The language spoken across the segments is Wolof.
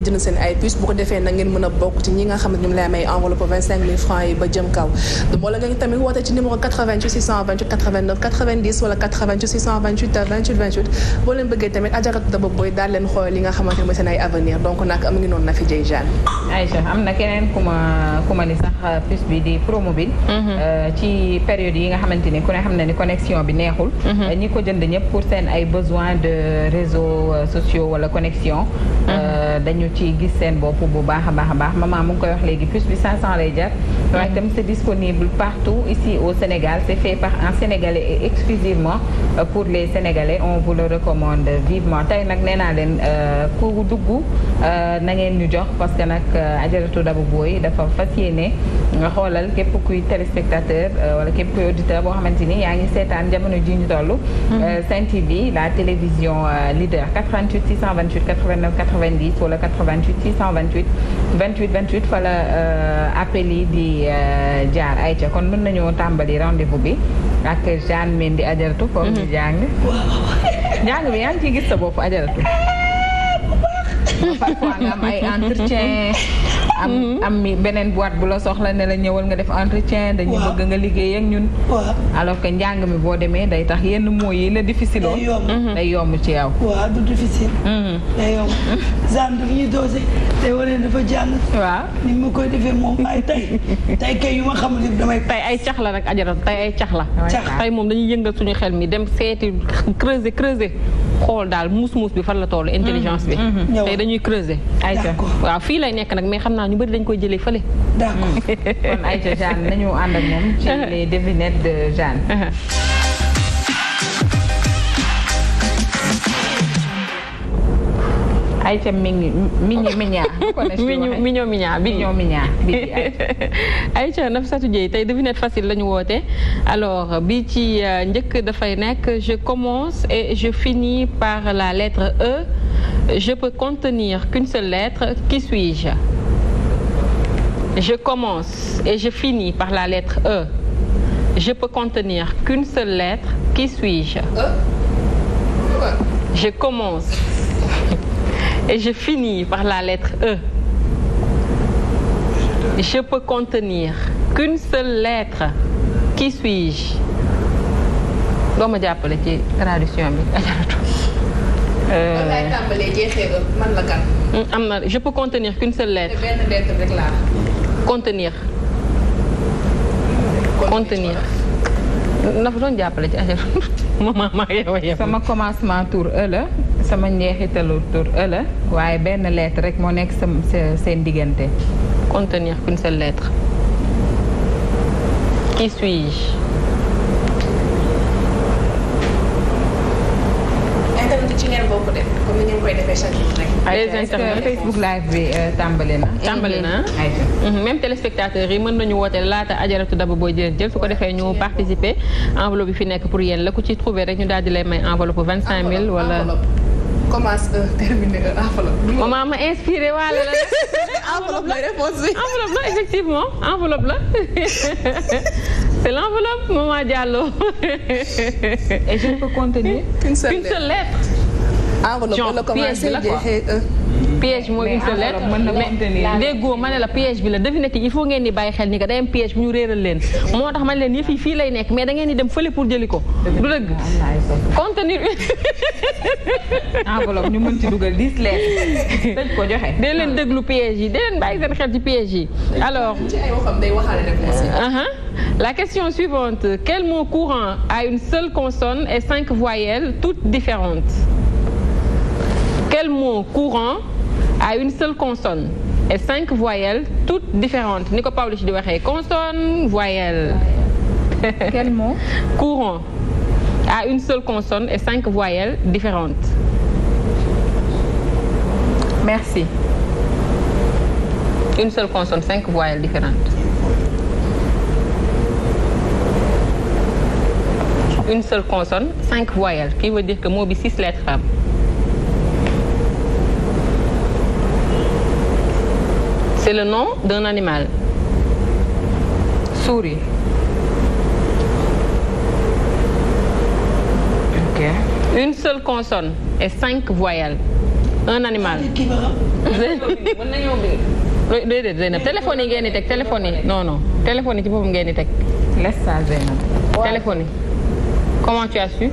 jënd seen ay puces bu ko defee na ngeen mën a bokk ci ñi nga xam ne ñoom lay may enveloppe 25 000 francs yi ba jëm kaw wala nga tamit woote ci numéro 88 628 89 90 wala 88 628 28 28 boo leen bëggee tamit Adjaratou Daba Boye daal leen xool li nga xamante ne mooy seen ay avenir donc nag am ngi noonu na fi jëy Jeanne. Aïcha am na keneen ku ma ni sax puce bi di Promobile ci période yi nga xamante ni ku ne xam na ni connexion bi neexul ñi ko jënd ñëpp pour seen ay besoin de réseaux sociaux wala connexion dañu ci gis seen bopp bu baax a baax maman mu ngi koy wax léegi puce bi 500 lay jar waaye itam c'est disponible partout ici au Sénégal c'est fait par un Sénégalais et exclusivement pour les Sénégalais on vous le recommande vivement tey nag nee naa leen ku dugg na ngeen ñu jox parce que nag Adjaratou Daba Boye dafa fas yéene nga xoolal képp kuy téléspectateur wala képp kuy auditeur boo xamante ni yaa ngi seetaan jamono ji ñu toll Sen TV la télévision leader 88 628 89 90 wala 88 628 28 28 fa la appel yi di jaar Aïcha kon mën nañoo tàmbali rendez-vous bi ak Jeanne Mendy Adjaratou foofu ñu jàng bi yaa ngi ciy gis sa bopp Adjaratou parfois nga am ay entretien am beneen boîte bu la soxla ne la ñëwal nga def entretien dañu bëgg nga liggéey ak ñun alors que njàng mi boo demee day tax yenn mots yi la difficile woon day yomb ci yow waaw du difficile day yomb Jeanne daf ñuy dosé day wane dafa jàng waaw ni ma koy defee moom ay tey kay yu ma xamul yëpp damay tey ay cax la rek Adjaratou tey ay cax la tey moom dañuy yëngal suñu xel mi dem seeti creuser xool daal muus bi fan la toll intelligence bi tey dañuy creuser Aïcha waaw fii lay nekk nag mais xam naa ñu bëri dañ koy jëlee fële d'accord kon Aïcha Jeanne nañu ànd ak moom ci les devinettes de Jeanne Aïcha Aïcha Nafissatou Dieye tey devinette facile la ñu woote alors bi ci njëkk dafay nekk je commence et je finis par la lettre E je peux contenir qu'une seule lettre qui suis-je? Je commence et je finis par la lettre E je peux contenir qu'une seule lettre qui suis-je? Je commence et je finis par la lettre E. Je peux contenir qu'une seule lettre. Qui suis-je? doo ma jàppale ci traduction bi Adjaratou. man la kan. am na je peux contenir qu'une seule lettre. benn lettre rek laa. contenir. na fa doon jàppale ci Adjaratou. maman yow sama commencement tour E la sama njeexitalu tour E la waaye benn lettre rek moo nekk seen diggante. Contenir qu'une seule lettre. Qui suis-je? internet ci ngeen bokk de comme ni ngeen koy defee chaque jour rek. est-ce que Facebook live bi tàmbali na. Même téléspectateurs yi mën nañu woote laata Adjaratou Daba Boye jël su ko defee ñu participer enveloppe bi fi nekk pour yéen la ku ci trouvé rek ñu daal di lay may enveloppe 25 000 wala. commence terminer enveloppe. maman ma inspiré waale la. enveloppe la réponse bi. enveloppe la effectivement enveloppe la. C'est l'enveloppe maman Diallo. Et je peux contenir qu'une seule lettre. enveloppe la commencé jeexee piège mooy une seule lettre mais déggoo ma ne la piège bi la devinette yi il faut ngeen di bàyyi xel ni que day am piège bu ñu réeral leen moo tax man leen yëf yi fii lay nekk mais da ngeen di dem fële pour jëli ko du dëgg contenir enveloppe ñu mën ci dugal 10 lettres dañ ko joxe dee leen déglu piège yi dee leen bàyyi seen xel ci piège yi alors ci ay waxam day waxaale rek la question suivante quel mot courant a une seule consonne et 5 voyelles toutes différentes? Quel mot courant a une seule consonne et 5 voyelles toutes différentes? Ni ko Pawlish di waxee consonne voyelle. Quel mot courant a une seule consonne et 5 voyelles différentes? Merci. Une seule consonne, 5 voyelles différentes. Une seule consonne, 5 voyelles, qui veut dire que mot bi 6 lettres am. C'est le nom d'un animal. Souris. Ok. Une seule consonne et 5 voyelles. un animal. déedéet Zeynab téléphone yi ngeen di teg téléphone yi non téléphone yi ci boppam ngeen di teg. laisse ça Zeynab. téléphone yi comment tu as su.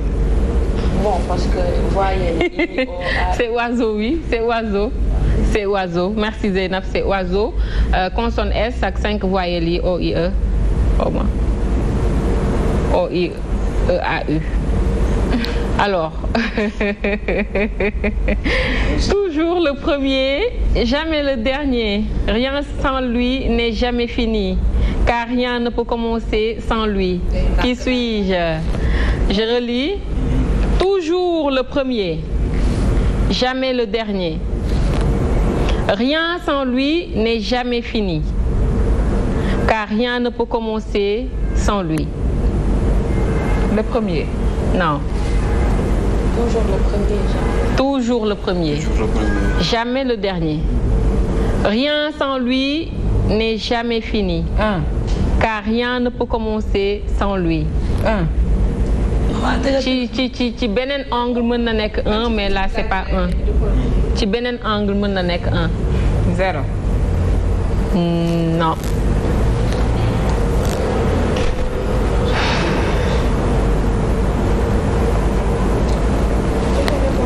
Bon, parce que voyez. C'est oiseau, oui, c'est oiseau. C'est oiseau. Merci Zeynab, c'est oiseau. Consonne S ak 5 voyelles yi O, I, E. Au moins. O, I, E, A, U. Alors, toujours le premier, jamais le dernier. Rien sans lui n'est jamais fini, car rien ne peut commencer sans lui. Qui suis-je? Je relis. Toujours le premier, jamais le dernier. Rien sans lui n'est jamais fini, car rien ne peut commencer sans lui. Le premier. Non. Toujours le premier. Toujours le premier. Jamais le dernier. Rien sans lui n'est jamais fini, car rien ne peut commencer sans lui. ci beneen angle mën na nekk 1 mais là c'est pas 1 ci beneen angle mën na nekk 1. 0. Non.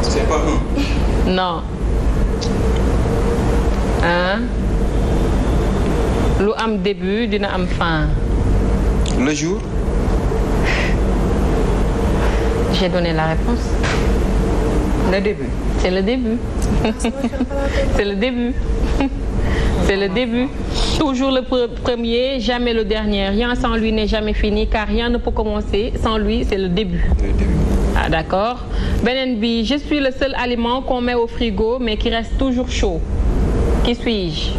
C'est pas 1. Non. Lu am début dina am fin. Le jour. J'ai donné la réponse. Le début. C'est le début. C'est le début. C'est le début. Toujours le premier, jamais le dernier. Rien sans lui n'est jamais fini, car rien ne peut commencer sans lui, c'est le début. Le début. Ah d'accord. Beneen bi, je suis le seul aliment qu'on met au frigo, mais qui reste toujours chaud. Qui suis-je?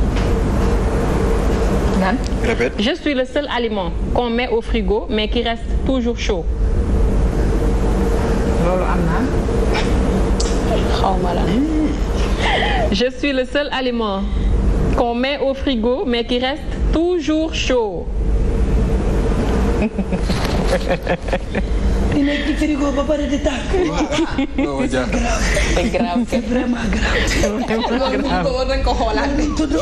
Répète. Je suis le seul aliment qu'on met au frigo, mais qui reste toujours chaud. loolu am na. xawma la. Je suis le seul aliment qu'on met au frigo, mais qui reste toujours chaud. di nekk ci frigo ba pare di tàkk. non c'est grave. c'est vraiment grave. loolu dañ ko xoolaat. tudd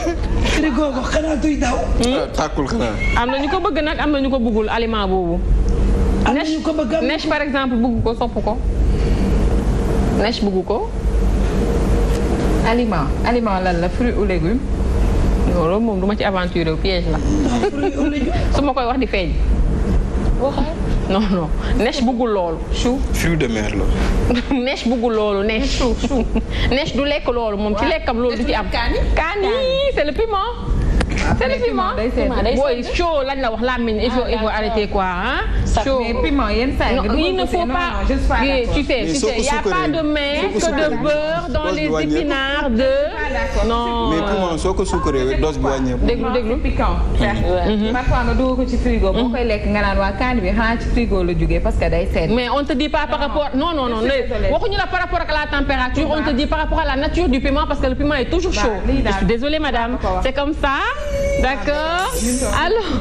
frigo ba xanaa duy daw. tàkkul xanaa. am na ñu ko bëgg nag am na ñu ko bëggul aliment boobu. am na ñu ko bëgg neige par exemple bëgg ko sopp ko. neige bëgg ko. aliment lan la fruit ou légume. loolu moom du ma ci aventure piège la. su ma koy wax di feeñ. waxal. non non neige bëggul loolu. chou. fruit de mer la. neige bëggul loolu neige. chou neige du lekk loolu moom ci lekkam loolu du ci am. kaani c'est le piment. c'est le piment. booy chaud lañ la wax làmmiñ il faut arrêter quoi hein. chaud mais piment yenn saa il ne faut pas. tu sais il y a pas de mais que de beurre dans les épinards de. non mais piment soo ko suukaree dose bi wàññeeku. déglu piquant. parfois nga dugal ko ci frigo boo koy lekk nga naan waa kaani bi xanaa ci frigo la jógee parce que day sedd. mais on te dit pas par rapport non waxuñu la par rapport à la température on te dit par rapport à la nature du piment parce que le piment est toujours chaud. je suis désolée madame c'est comme ça. d'accord alors.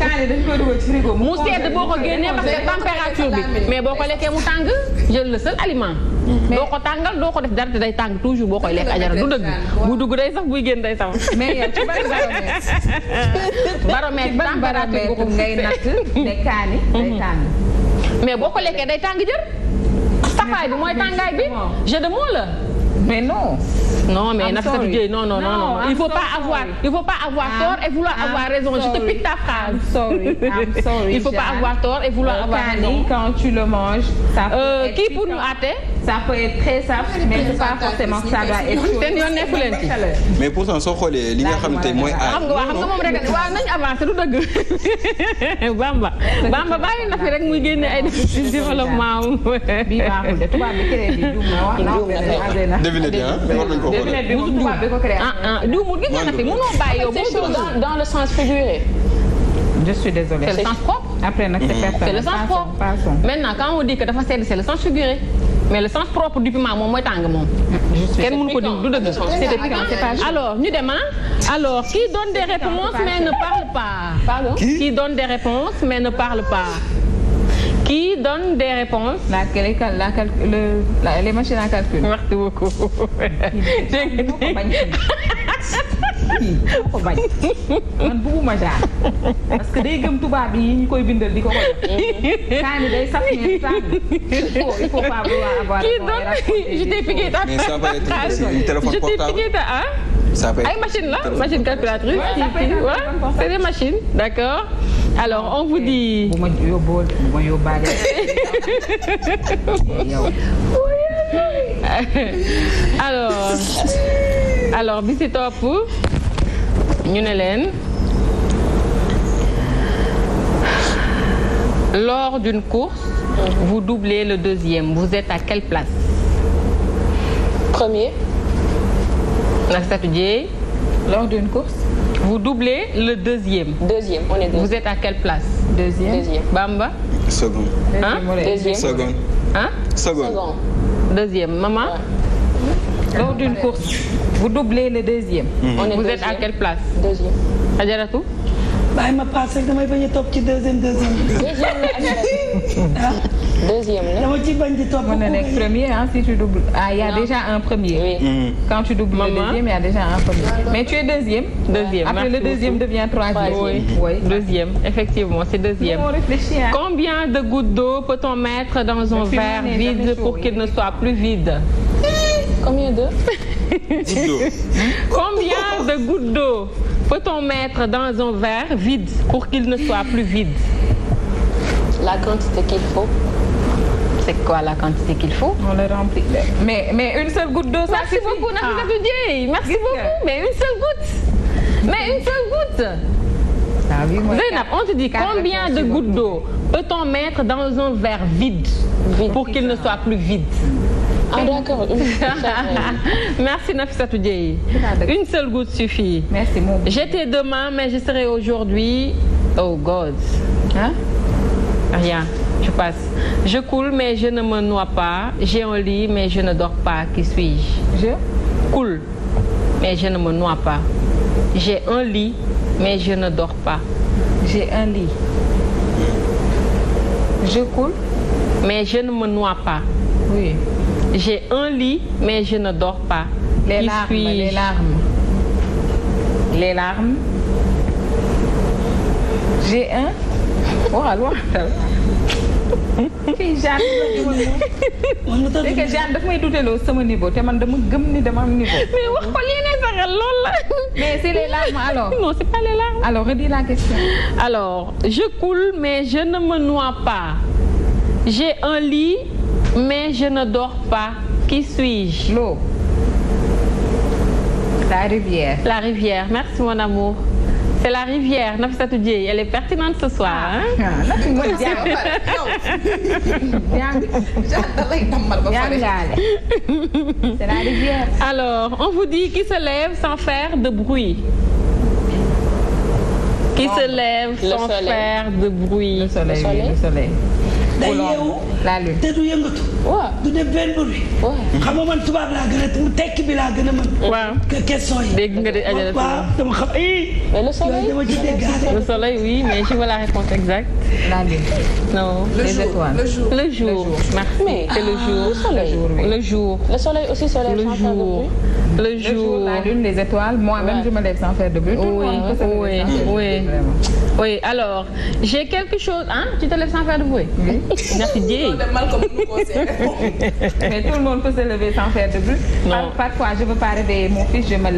kaani dañ koy dugal ci frigo mu sedd boo ko génnee parce que température bi mais boo ko lekkee mu tàng jël le seul aliment. doo ko tàngal doo ko def dara te day tàng toujours boo koy lekk ajara du dëgg. bu dugg day sax buy génn day sax. mais yow ci ban baromètre température ngay natt ne kaani day tàng. mais boo ko lekkee day tàng jër. safaay bi mooy tàngaay bi jeu de mots la. mais non. non mais Nafissatou Dieye non il faut pas avoir tort et vouloir avoir raison je te pique ta phrase. I'm sorry. il faut pas avoir tort et vouloir avoir raison. quand tu le manges. ça peut être kii pour ñu àtte. ça peut être très simple mais c'est pas forcément ça doit être chaud. seen yoon nekku leen ci. mais pourtant soo xoolee li nga xam te mooy aar. xam nga moom rek waaw nañu avancé du dëgg. Bamba bàyyi na fi rek muy génne ay développement. bii baaxul de tubaab bi créé bi juum na wax. devinette bi war nañu ko devinette bi moom tubaab bi ko créé. juumul gis nga na fi mënoo bàyyi yow. c'est chaud dans le sens figuré. je suis désolée. c'est le sens propre. après nag c'est personnel. c'est le sens propre. maintenant quand on dit que dafa sedd c'est le sens figuré. mais le sens propre du piment moom mooy tàng moom. kenn mënu ko du dëgg. alors ñu dem alors qui donne des réponses mais ne parle pas. pardon qui donne des réponses mais ne parle pas. Qui donne des réponses? Les machines à calcul. Merci beaucoup. ko bañ man bëgguma jaar parce que day gëm tubaab yi ñu koy bindal di ko jox kaani day saf ne tàng il faut pas avoir je t'ai piqué ta mais ça va être un téléphone portable. Je t'ai piqué ta ça peut être ay machine la machine calculatrice ouais, c'est des machines d'accord alors on vous dit bu ma yóbbaale alors bi ci topp ñu ne leen lors d'une course vous doublez le deuxième vous êtes à quelle place? Premier. Nafissatou Dieye. Lors d'une course vous doublez le deuxième. Deuxième, on est deuxième. Vous êtes à quelle place? Deuxième. Bamba. Seconde. Hein? Deuxième. Seconde. Hein? Seconde. Deuxième. Maman. Ouais. Lors d'une course vous doublez le deuxième. On est Vous deuxième. êtes à quelle place? Deuxième. Adjaratou. bàyyi ma paase rek damay bañ a topp ci deuxième. Deuxième la. dama ci bañ di topp. mën na nekk premier hein, si tu doubles. Ah, il y a déjà un premier. Oui. Quand tu doubles le deuxième, il y a déjà un premier. Mais tu es deuxième. Deuxième. Après le deuxième devient troisième. Oui. Deuxième. Effectivement, c'est deuxième. On réfléchit. Hein. Combien de gouttes d'eau peut-on mettre dans un verre vide pour qu'il ne soit plus vide? Combien de? Goutte d'eau. Combien de gouttes d'eau peut-on mettre dans un verre vide pour qu'il ne soit plus vide? La quantité qu'il faut. C'est quoi la quantité qu'il faut? On le remplit. Mais une seule goutte d'eau, ça Merci suffit. beaucoup, Nafissatou Dieye. Merci beaucoup. Mais une seule goutte. Mais une seule goutte. Ah, oui, moi, Zeynab, on te dit combien de gouttes d'eau peut-on mettre dans un verre vide pour qu'il ne soit plus vide? Ah d'accord. Merci Nafissatou Dieye. Une seule goutte suffit. Merci mon. J'étais demain, mais je serai aujourd'hui. Oh God. Hein? Rien. Je passe. Je coule, mais je ne me noie pas. J'ai un lit, mais je ne dors pas. Qui suis-je? Je coule, mais je ne me noie pas. J'ai un lit, mais je ne dors pas. J'ai un lit. Je coule, mais je ne me noie pas. oui. J'ai un lit, mais je ne dors pas. Les Qui larmes, suis-je? les larmes. Les larmes. J'ai un. Waaw fii Jeanne c'est que Jeanne daf may duteloo sama niveau te man dama gëm ni dama am niveau. mais wax ko lii ne sax loolu la. Mais c'est les larmes alors. Non, c'est pas les larmes. Alors redis la question. Alors, je coule, mais je ne me noie pas. J'ai un lit, mais je ne dors pas. Qui suis-je? L'eau. La rivière. La rivière. Merci mon amour. C'est la rivière. Nafissatou Dieye, elle est pertinente ce soir. Hein? C'est la rivière. Alors, on vous dit qui se lève sans faire de bruit. Qui se lève sans faire de bruit. Le soleil. soleil. Le soleil. day yeewu La lune. te du yëngatu. waaw. du def benn bruit. waaw. xam nga man tubaab laa gën a tekki bi laa gën a mën. Waaw. question yi. Dégg nga de Adjaratou. waaw dama xam Mais le soleil. dama ci déggaale. Le soleil, oui, mais je veux la réponse exacte. La lune. Non. Les étoiles. Le jour. Merci. Mais- C'est le jour. le soleil. Le jour. Le soleil aussi se lève Le sans faire de jour. bruit. Le Le jour, jour. la lune, les étoiles. Moi-même, Ouais. je me lève sans faire de bruit. Tout le Oui, monde peut se lever oui, sans faire de oui. bruit, vraiment. Oui, alors, j'ai quelque chose. Hein? Tu te lèves sans faire de bruit? Oui. Merci Dieye. Mais tout le monde peut se lever sans faire de bruit. Non. Parfois, je ne veux pas réveiller mon fils, je me lève.